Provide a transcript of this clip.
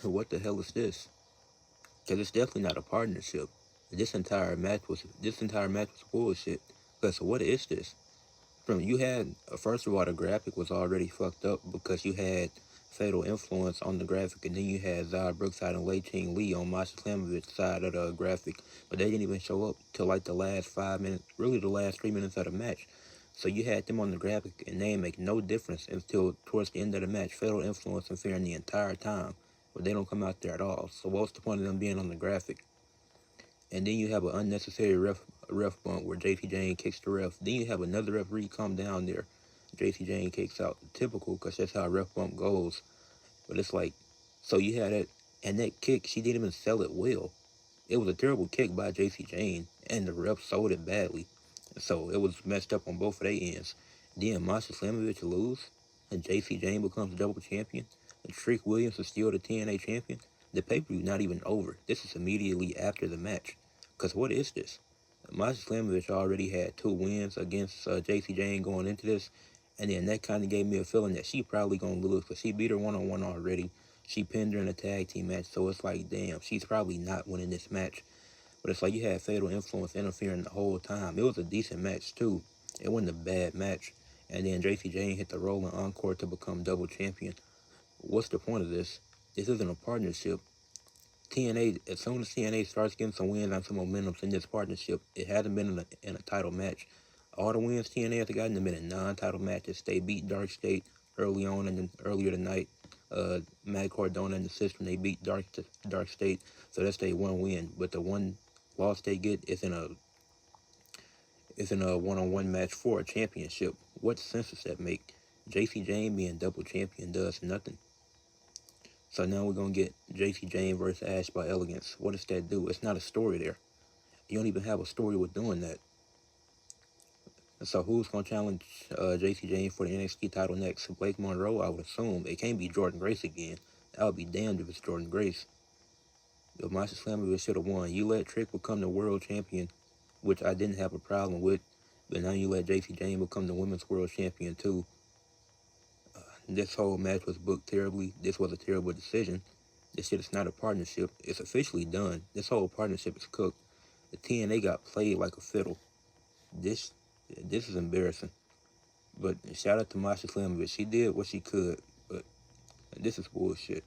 What the hell is this? Because it's definitely not a partnership. This entire match was bullshit. Because what is this? From you had first of all, the graphic was already fucked up because you had Fatal Influence on the graphic, and then you had Zara Brookside and Lei Ching Lee on Masha Slamovich's side of the graphic, but they didn't even show up till like the last 5 minutes, really the last 3 minutes of the match. So you had them on the graphic, and they make no difference until towards the end of the match. Fatal Influence and Fearing the entire time, but they don't come out there at all. So what's the point of them being on the graphic? And then you have an unnecessary ref bump where JC Jane kicks the ref. Then you have another referee come down there. JC Jane kicks out. Typical, because that's how a ref bump goes. But it's like, so you had that, and that kick, she didn't even sell it well. It was a terrible kick by JC Jane, and the ref sold it badly. So it was messed up on both of their ends. Then Masha Slamovich lose, and JC Jane becomes double champion. And Trick Williams is still the TNA champion. The pay-per-view not even over. This is immediately after the match. Because what is this? Masha Slamovich already had 2 wins against JC Jane going into this. And then that kind of gave me a feeling that she probably going to lose. Because she beat her one-on-one already. She pinned her in a tag team match. So it's like, damn, she's probably not winning this match. But it's like you had Fatal Influence interfering the whole time. It was a decent match, too. It wasn't a bad match. And then JC Jane hit the rolling encore to become double champion. What's the point of this? This isn't a partnership. TNA, as soon as TNA starts getting some wins and some momentum in this partnership, it hasn't been in a title match. All the wins TNA has gotten have been in non-title matches. They beat Dark State early on and earlier tonight. Matt Cardona and the system, they beat Dark State, so that's their one win. But the one loss they get is in a one-on-one match for a championship. What sense does that make? JC Jane being double champion does nothing. So now we're going to get JC Jane versus Ash by Elegance. What does that do? It's not a story there. You don't even have a story with doing that. So who's going to challenge JC Jane for the NXT title next? Blake Monroe, I would assume. It can't be Jordan Grace again. I would be damned if it's Jordan Grace. But Masha Slamovich should have won. You let Trick become the world champion, which I didn't have a problem with. But now you let JC Jane become the women's world champion too. This whole match was booked terribly. This was a terrible decision. This shit is not a partnership. It's officially done. This whole partnership is cooked. The TNA got played like a fiddle. This is embarrassing. But shout out to Masha Slamovich. She did what she could, but this is bullshit.